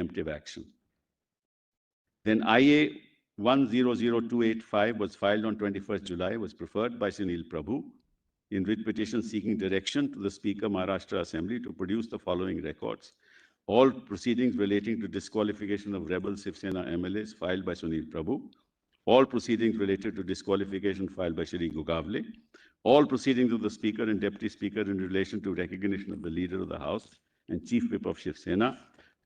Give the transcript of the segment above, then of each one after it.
preemptive action. Then IA 100285 was filed on 21st July, was preferred by Sunil Prabhu in writ petition seeking direction to the Speaker Maharashtra Assembly to produce the following records. All proceedings relating to disqualification of rebel Shivsena MLAs filed by Sunil Prabhu. All proceedings related to disqualification filed by Shri Gugavle. All proceedings of the Speaker and Deputy Speaker in relation to recognition of the Leader of the House and Chief Whip of Shivsena.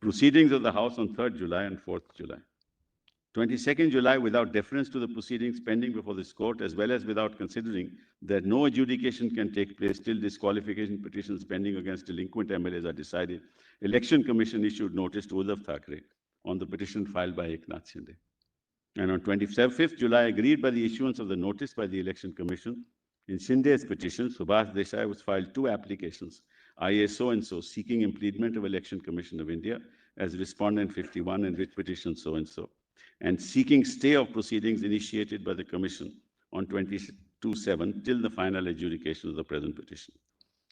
Proceedings of the House on 3rd July and 4th July. 22nd July, without deference to the proceedings pending before this court, as well as without considering that no adjudication can take place till disqualification petitions pending against delinquent MLAs are decided, Election Commission issued notice to Uddhav Thackeray on the petition filed by Eknath Shinde. And on 25th July, agreed by the issuance of the notice by the Election Commission, in Shinde's petition, Subhash Desai was filed 2 applications, IA so-and-so, seeking impleadment of Election Commission of India as Respondent 51 and writ petition so-and-so, and seeking stay of proceedings initiated by the Commission on 22/7 till the final adjudication of the present petition.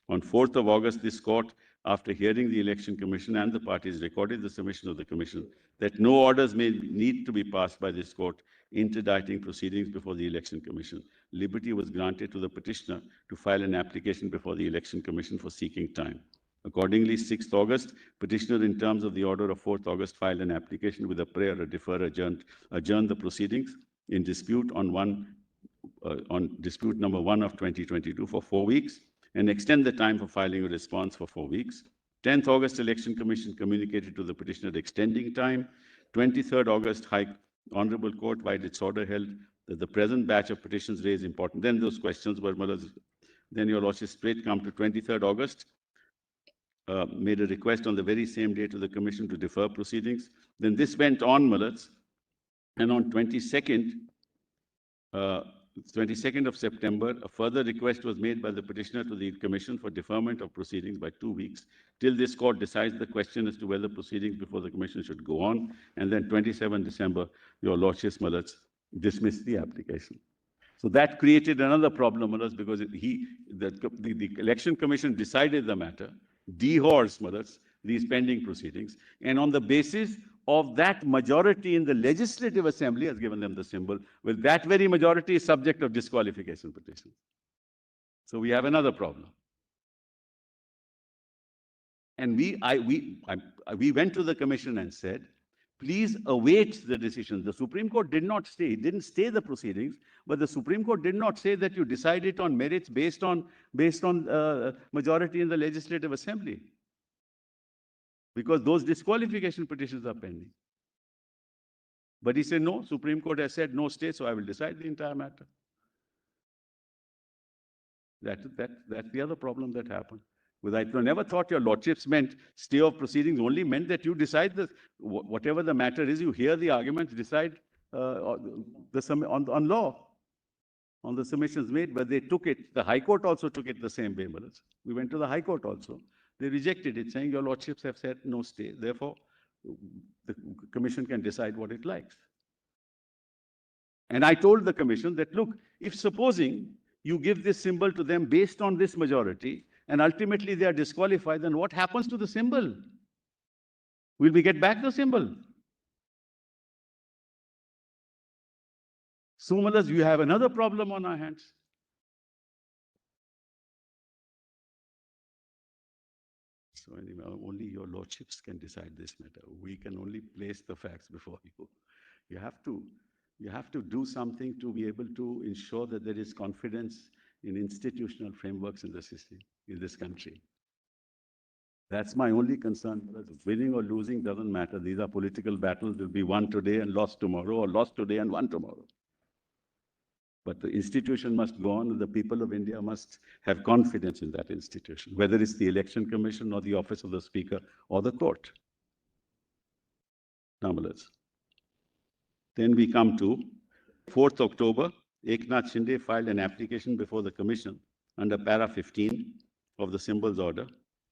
On 4th of August, this court, after hearing the Election Commission and the parties, recorded the submission of the Commission that no orders may need to be passed by this court interdicting proceedings before the Election Commission. Liberty was granted to the petitioner to file an application before the Election Commission for seeking time. Accordingly, 6th August, petitioner in terms of the order of 4th August filed an application with a prayer to defer adjourn the proceedings in dispute on dispute number 1 of 2022 for 4 weeks and extend the time for filing a response for 4 weeks. 10th August, Election Commission communicated to the petitioner extending time. 23rd August, Honorable Court, by its order, held that the present batch of petitions raised important. Then those questions were, then your Lordship straight come to 23rd August, made a request on the very same day to the Commission to defer proceedings. Then this went on, Mullahs, and on 22nd of September, a further request was made by the petitioner to the Commission for deferment of proceedings by 2 weeks till this court decides the question as to whether proceedings before the Commission should go on. And then 27 December, your Lordship's Mullahs dismissed the application. So that created another problem, Mullahs, because the Election Commission decided the matter, dehorsed, Mullahs, these pending proceedings, and on the basis of that majority in the Legislative Assembly has given them the symbol, with that very majority is subject of disqualification petition. So we have another problem. And we went to the Commission and said, please await the decision. The Supreme Court did not stay, it didn't stay the proceedings, but the Supreme Court did not say that you decide it on merits based on majority in the Legislative Assembly, because those disqualification petitions are pending. But he said, no, Supreme Court has said no stay, so I will decide the entire matter. That's the other problem that happened. Because I never thought your Lordships meant stay of proceedings, only meant that you decide whatever the matter is, you hear the arguments, decide on law, on the submissions made, but they took it. The High Court also took it the same way, Mullahs. We went to the High Court also. They rejected it, saying your Lordships have said no stay. Therefore, the Commission can decide what it likes. And I told the Commission that, look, if supposing you give this symbol to them based on this majority, and ultimately they are disqualified, then what happens to the symbol? Will we get back the symbol? So, Mullahs, you have another problem on our hands. So anyway, only your Lordships can decide this matter. We can only place the facts before you. You have to do something to be able to ensure that there is confidence in institutional frameworks in the system, in this country. That's my only concern. Winning or losing doesn't matter. These are political battles. Will be won today and lost tomorrow, or lost today and won tomorrow. But the institution must go on, and the people of India must have confidence in that institution, whether it's the Election Commission or the Office of the Speaker or the court. Now, Mullahs. Then we come to 4th October. Eknath Shinde filed an application before the Commission under para 15 of the Symbols Order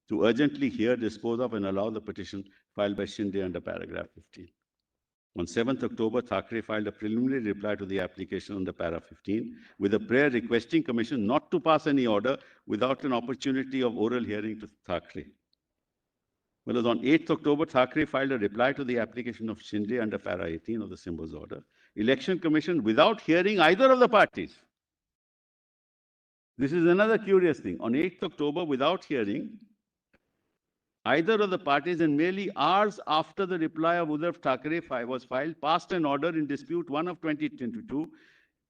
to urgently hear, dispose of, and allow the petition filed by Shinde under paragraph 15. On 7th October, Thackeray filed a preliminary reply to the application under para 15 with a prayer requesting Commission not to pass any order without an opportunity of oral hearing to Thackeray. Well, on 8th October, Thackeray filed a reply to the application of Shinde under para 18 of the Symbols Order. Election Commission, without hearing either of the parties. This is another curious thing. On 8th October, without hearing either of the parties and merely hours after the reply of Uddhav Thackeray was filed, passed an order in dispute 1 of 2022,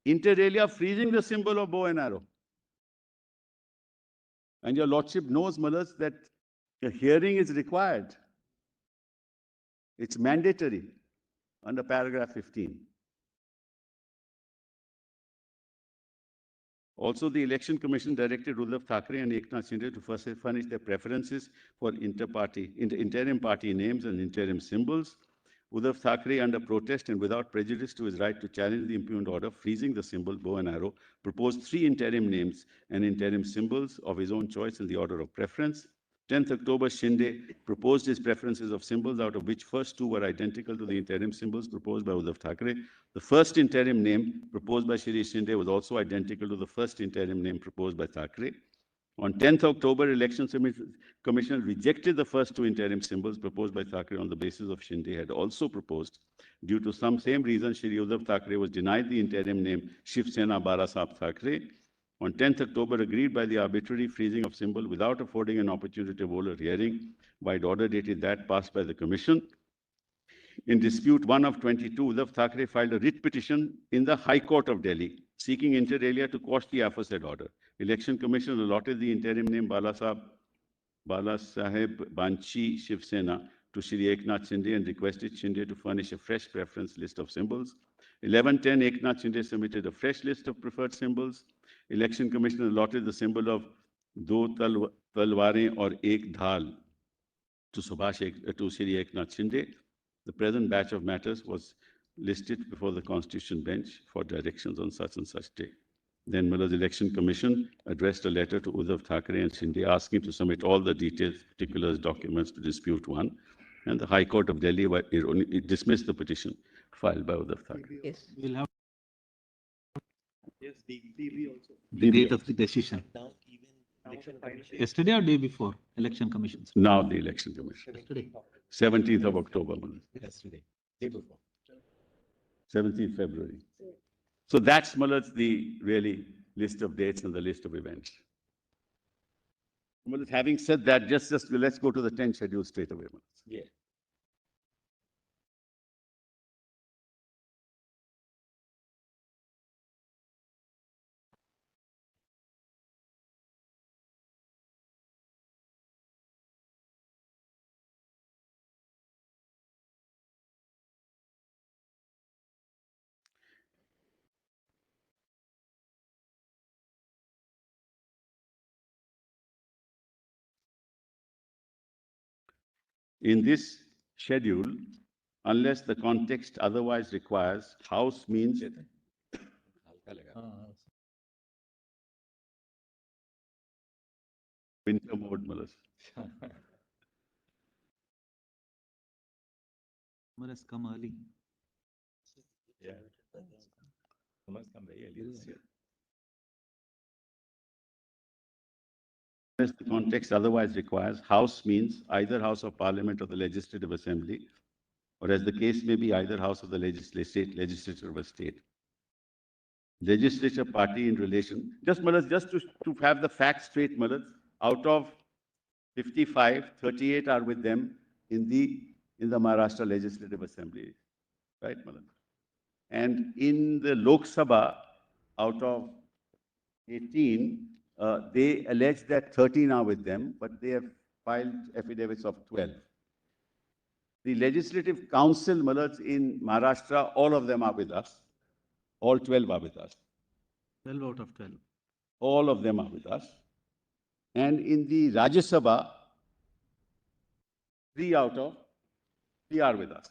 inter alia freezing the symbol of bow and arrow. And your Lordship knows, Mullahs, that a hearing is required. It's mandatory under paragraph 15. Also, the Election Commission directed Uddhav Thackeray and Eknath Shinde to first furnish their preferences for interim party names and interim symbols. Uddhav Thackeray, under protest and without prejudice to his right to challenge the impugned order, freezing the symbol bow and arrow, proposed 3 interim names and interim symbols of his own choice in the order of preference. 10th October, Shinde proposed his preferences of symbols, out of which first 2 were identical to the interim symbols proposed by Uddhav Thackeray. The first interim name proposed by Shri Shinde was also identical to the first interim name proposed by Thackeray. On 10th October, Election Commission rejected the first 2 interim symbols proposed by Thackeray on the basis of Shinde had also proposed. Due to some same reason, Shri Uddhav Thackeray was denied the interim name Shivsena Barasaheb Thackeray. On 10th October, agreed by the arbitrary freezing of symbol without affording an opportunity to hold a hearing, by order dated that passed by the Commission. In dispute 1 of 22, Uddhav Thackeray filed a writ petition in the High Court of Delhi, seeking inter alia to quash the aforesaid order. Election Commission allotted the interim name Balasaheb Banchi Shivsena to Shri Eknath Shinde and requested Shinde to furnish a fresh preference list of symbols. 11/10, Eknath Shinde submitted a fresh list of preferred symbols. Election Commission allotted the symbol of Do Talware or Ek Dhal to Shri Eknath Shinde. The present batch of matters was listed before the Constitution bench for directions on such and such day. Then Miller's Election Commission addressed a letter to Uddhav Thackeray and Shinde asking to submit all the details, particulars, documents to dispute 1. And the High Court of Delhi it dismissed the petition filed by Uddhav Thackeray. Yes. We'll have Yes, DB also. the date of the decision. Now even election commission. Yesterday or day before election commissions? Now the Election Commission. Yesterday. 17th of October. Yesterday. Day before. 17th February. So that's Muller's the really list of dates and the list of events. Muller's, having said that, just let's go to the 10th schedule straight away. Yeah. In this schedule, unless the context otherwise requires, House means winter mode, Muller's. Summer has come early. Yeah. Must come very early this year. Unless the context otherwise requires, House means either House of Parliament or the Legislative Assembly, or as the case may be, either House of the Legislature of a state. Legislature party in relation, just to have the facts straight, Mullah, out of 55, 38 are with them in the Maharashtra Legislative Assembly, right, Mullah? And in the Lok Sabha, out of 18, they allege that 13 are with them, but they have filed affidavits of 12. The Legislative Council, Mullah, in Maharashtra, all of them are with us. All 12 are with us. 12 out of 12. All of them are with us. And in the Rajya Sabha, 3 are with us.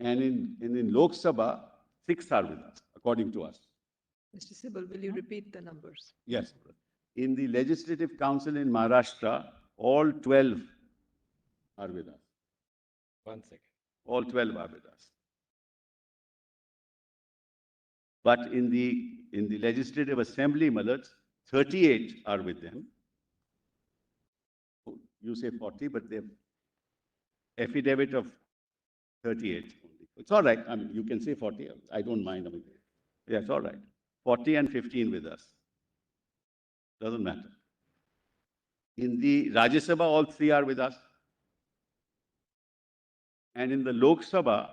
And in Lok Sabha, 6 are with us, according to us. Mr. Sibal, will you repeat the numbers? Yes. In the Legislative Council in Maharashtra, all 12 are with us. 1 second. All 12 are with us. But in the Legislative Assembly, Mullah, 38 are with them. you say 40, but they've affidavit of 38 only. It's all right. I mean, you can say 40. I don't mind. I mean, yeah, it's all right. 40 and 15 with us. Doesn't matter. In the Rajya Sabha, all three are with us. And in the Lok Sabha,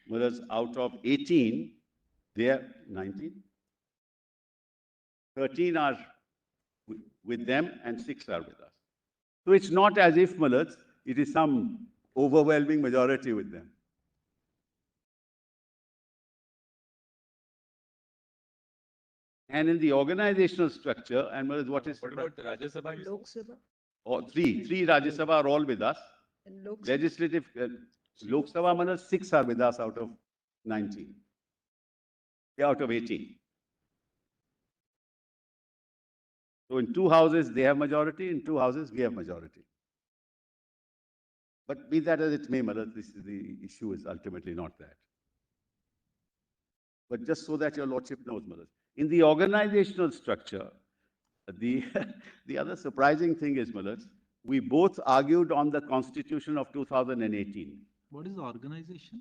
whereas out of 18, they are 19. 13 are with them and 6 are with us. So it's not as if, Malaj, it is some overwhelming majority with them. And in the organizational structure, and what is What about the Rajya Sabha? you Lok said? Sabha oh, three Rajya Sabha are all with us. and Lok Sabha. Legislative, Lok Sabha, Malaj, 6 are with us out of 19. Yeah, out of 18. So in 2 houses, they have majority. In 2 houses, we have majority. But be that as it may, Malaj, the issue is ultimately not that. But just so that your lordship knows, Malaj, in the organizational structure, the, the other surprising thing is, Malaj, we both argued on the constitution of 2018. What is the organization?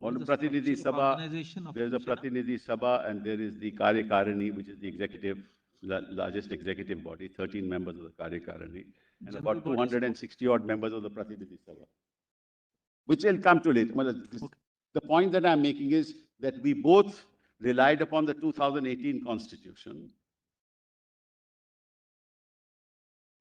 On What the is the Pratinidhi structure of Sabha, organization of there is a Shivsena? Pratinidhi Sabha and there is the Karyakarani, which is the executive, largest executive body, 13 members of the Karyakarani, and General about bodies. 260 odd members of the Pratinidhi Sabha, which will come to later. The point that I'm making is that we both relied upon the 2018 constitution,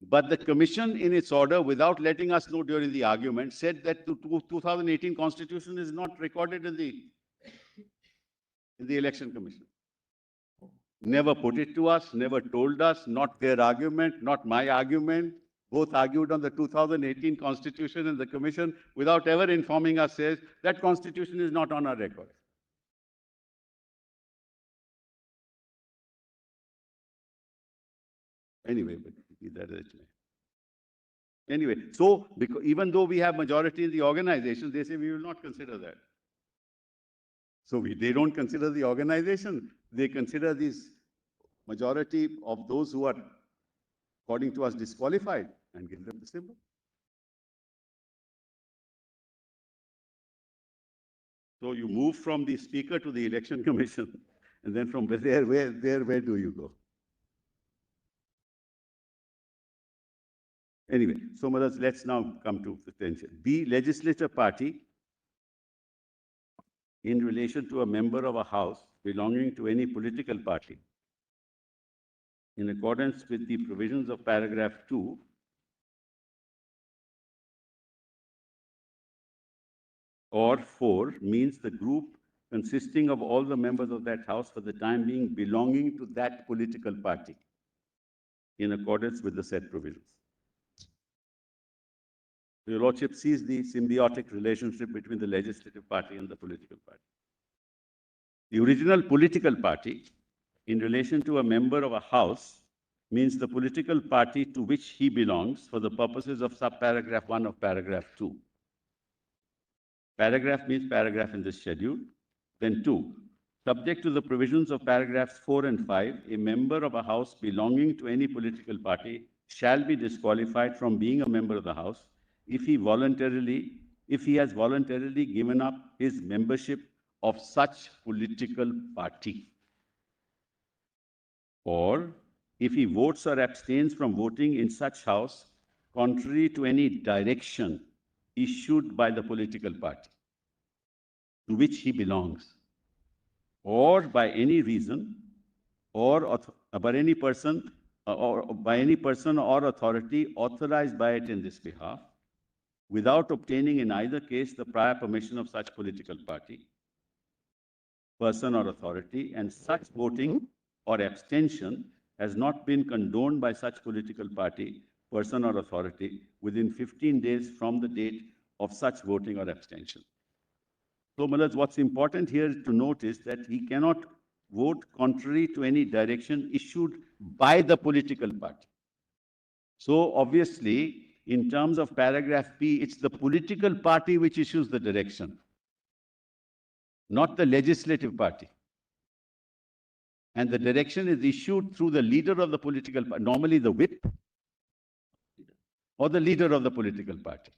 but the commission in its order, without letting us know during the argument, said that the 2018 constitution is not recorded in the election commission. Never put it to us, never told us, not their argument, not my argument. Both argued on the 2018 constitution, and the commission, without ever informing us, says that constitution is not on our record. Anyway, but be that as it may. Anyway, so because, even though we have majority in the organization, they say we will not consider that. So they don't consider the organization, they consider this majority of those who are, according to us, disqualified, and give them the symbol. So you move from the speaker to the election commission, and then from there, where do you go? Anyway, so Maharaj, let's now come to the tension. The legislative party, in relation to a member of a house belonging to any political party, in accordance with the provisions of paragraph 2, or 4, means the group consisting of all the members of that house for the time being belonging to that political party, in accordance with the said provisions. Your Lordship sees the symbiotic relationship between the legislative party and the political party. The original political party, in relation to a member of a house, means the political party to which he belongs for the purposes of subparagraph 1 of paragraph 2. Paragraph means paragraph in this schedule. Then 2. Subject to the provisions of paragraphs 4 and 5, a member of a house belonging to any political party shall be disqualified from being a member of the house if he has voluntarily given up his membership of such political party, or if he votes or abstains from voting in such house contrary to any direction issued by the political party to which he belongs, or by any reason, or by any person or authority authorized by it in this behalf, without obtaining in either case the prior permission of such political party, person or authority, and such voting or abstention has not been condoned by such political party, person or authority within 15 days from the date of such voting or abstention. So, Malaj, what's important here to note is that he cannot vote contrary to any direction issued by the political party. So, obviously, in terms of paragraph P, it's the political party which issues the direction, not the legislative party. And the direction is issued through the leader of the political party, normally the whip or the leader of the political party.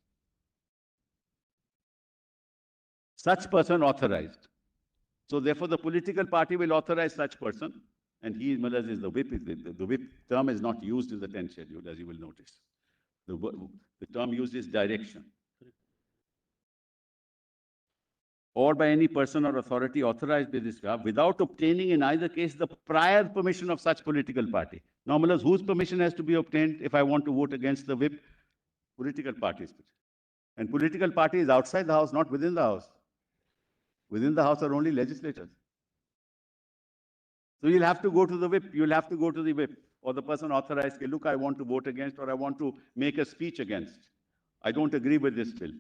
Such person authorized. So therefore, the political party will authorize such person, and he, Malas, is the whip. The whip term is not used in the 10th schedule, as you will notice. The term used is direction. Or by any person or authority authorized by this law, without obtaining in either case the prior permission of such political party. Now, Malas, whose permission has to be obtained if I want to vote against the whip? Political parties. And political party is outside the house, not within the house. Within the house are only legislators. So you'll have to go to the whip. You'll have to go to the whip or the person authorized. Look, I want to vote against, or I want to make a speech against. I don't agree with this bill.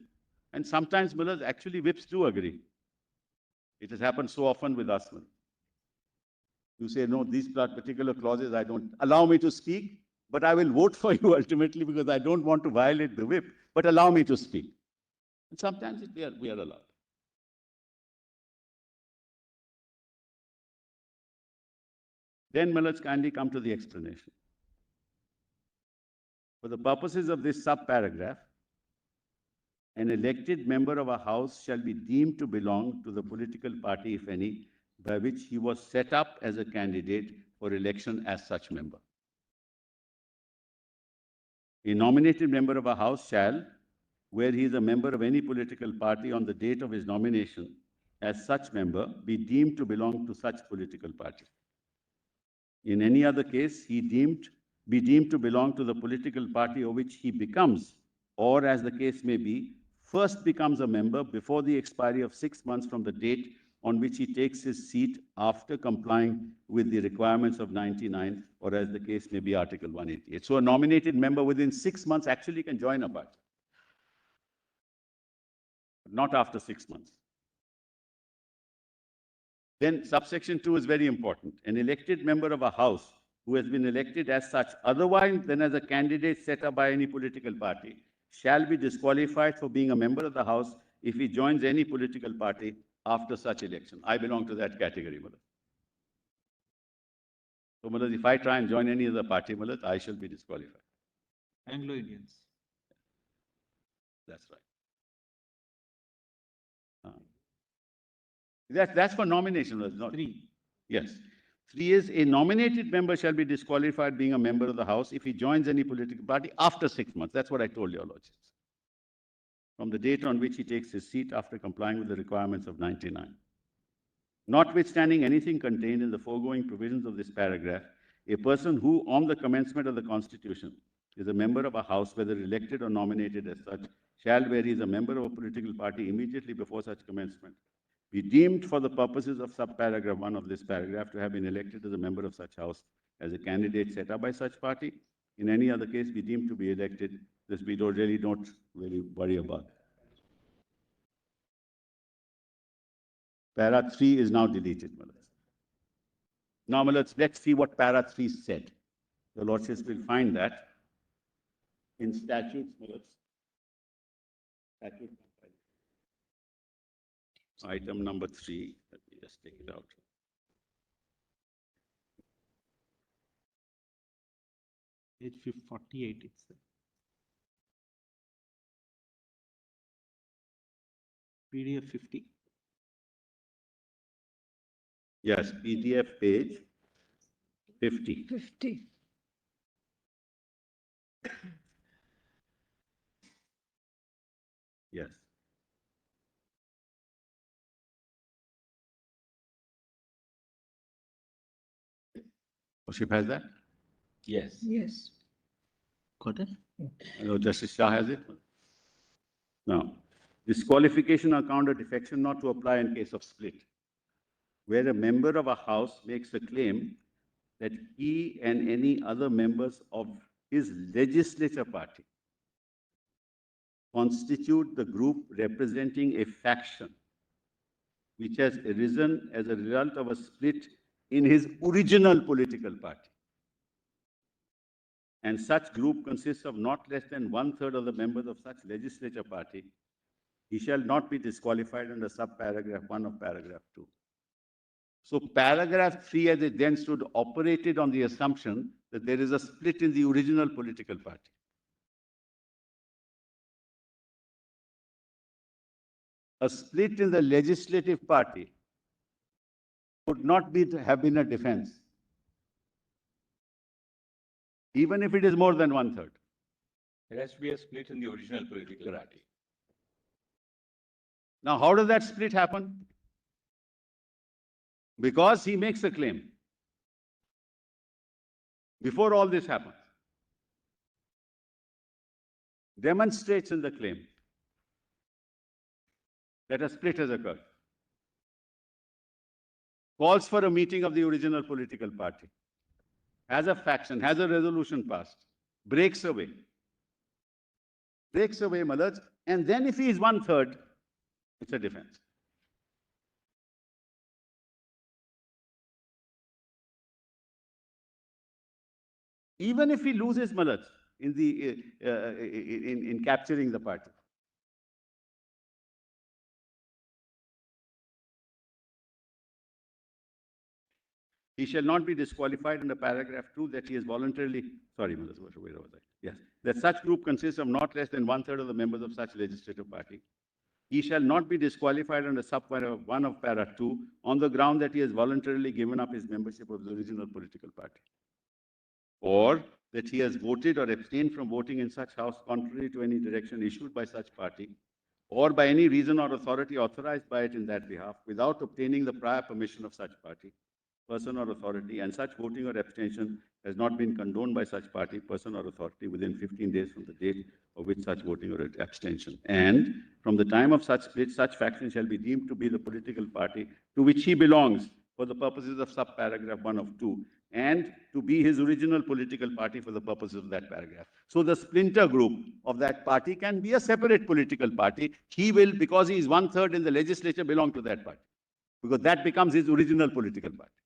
And sometimes, Millers, actually whips do agree. It has happened so often with us. You say, no, these particular clauses, I don't allow me to speak, but I will vote for you ultimately because I don't want to violate the whip, but allow me to speak. And sometimes we are allowed. Then let's kindly come to the explanation. For the purposes of this subparagraph, an elected member of a house shall be deemed to belong to the political party, if any, by which he was set up as a candidate for election as such member. A nominated member of a house shall, where he is a member of any political party on the date of his nomination, as such member, be deemed to belong to such political party. In any other case, be deemed to belong to the political party of which he becomes, or as the case may be, first becomes a member before the expiry of 6 months from the date on which he takes his seat after complying with the requirements of 99, or as the case may be, Article 188. So a nominated member within 6 months actually can join a party, but not after 6 months. Then subsection 2 is very important. An elected member of a house who has been elected as such otherwise than as a candidate set up by any political party shall be disqualified for being a member of the house if he joins any political party after such election. I belong to that category, Mullah. So, Mullah, if I try and join any other party, Mullah, I shall be disqualified. Anglo-Indians. That's right. That's for nomination, not 3. Yes. 3 is a nominated member shall be disqualified being a member of the house if he joins any political party after 6 months. That's what I told your lordships. From the date on which he takes his seat after complying with the requirements of 99. Notwithstanding anything contained in the foregoing provisions of this paragraph, a person who, on the commencement of the Constitution, is a member of a house, whether elected or nominated as such, shall, where he is a member of a political party immediately before such commencement, be deemed for the purposes of subparagraph 1 of this paragraph to have been elected as a member of such house as a candidate set up by such party. In any other case, be deemed to be elected. This we don't really worry about. Para 3 is now deleted. Now, let's see what para 3 said. The lordships will find that in statutes. Statute item number 3. Let me just take it out. Page 48, it's there. PDF 50. Yes, PDF page 50. 50. Yes. Worship has that? Yes. Yes. Got it? Justice Shah has it? Now, disqualification on account of defection not to apply in case of split. Where a member of a house makes a claim that he and any other members of his legislature party constitute the group representing a faction which has arisen as a result of a split in his original political party. And such group consists of not less than 1/3 of the members of such legislature party, he shall not be disqualified under subparagraph 1 of paragraph 2. So paragraph 3 as it then stood operated on the assumption that there is a split in the original political party. a split in the legislative party would not have been a defense, even if it is more than 1/3. There has to be a split in the original political party. Now, how does that split happen? Because he makes a claim. Before all this happens, demonstrates in the claim that a split has occurred, calls for a meeting of the original political party, has a faction, has a resolution passed, breaks away, Malaj, and then if he is 1/3, it's a defense. Even if he loses, Malaj, in capturing the party, he shall not be disqualified under paragraph 2 that he has voluntarily, sorry, Malaj, where was I? Yes, that such group consists of not less than 1/3 of the members of such legislative party. He shall not be disqualified under sub-para 1 of para 2 on the ground that he has voluntarily given up his membership of the original political party, or that he has voted or abstained from voting in such house contrary to any direction issued by such party, or by any reason or authority authorized by it in that behalf, without obtaining the prior permission of such party, person or authority, and such voting or abstention has not been condoned by such party, person or authority within 15 days from the date of which such voting or abstention. And from the time of such split, such faction shall be deemed to be the political party to which he belongs for the purposes of sub-paragraph 1 of 2, and to be his original political party for the purposes of that paragraph. So the splinter group of that party can be a separate political party. He will, because he is 1/3 in the legislature, belong to that party, because that becomes his original political party.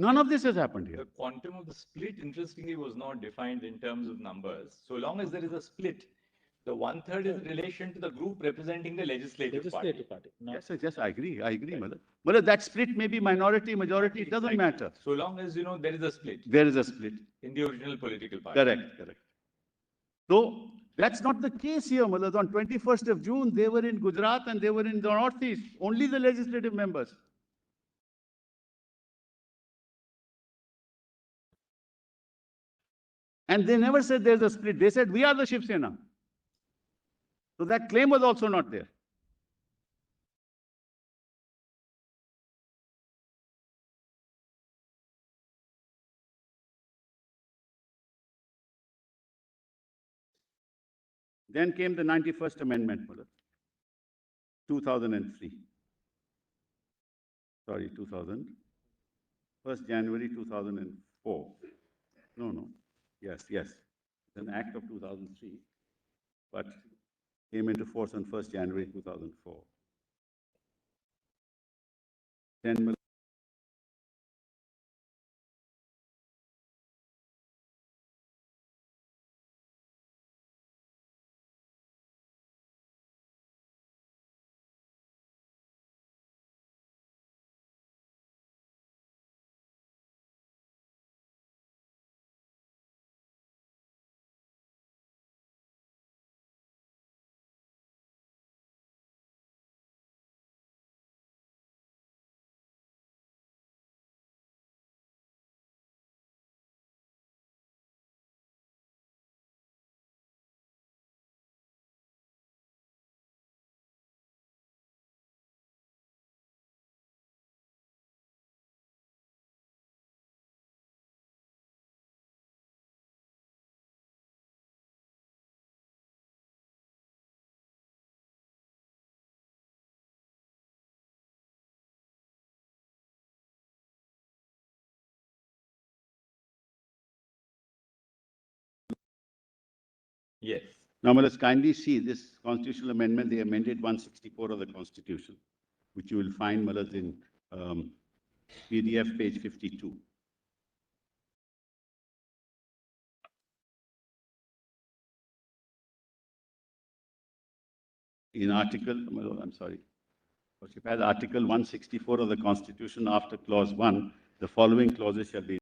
None of this has happened here. The quantum of the split, interestingly, was not defined in terms of numbers. So long as there is a split, the 1/3 is in relation to the group representing the legislative party. Yes, I agree, Mother. Mother, that split may be minority, majority, it doesn't matter. So long as, there is a split There is a split. in the original political party. Correct. So that's not the case here, Mother. On 21st of June, they were in Gujarat and they were in the Northeast, only the legislative members. And they never said there's a split. They said, we are the Shivsena. So that claim was also not there. Then came the 91st Amendment, 2003. Sorry, 2000. 1st January 2004. No. Yes. It's an act of 2003, but came into force on 1st January 2004. 10 million. Yes. Now, let's kindly see this constitutional amendment. They amended 164 of the Constitution, which you will find, Malad, in PDF page 52. In article, I'm sorry, Article 164 of the Constitution, after clause 1, the following clauses shall be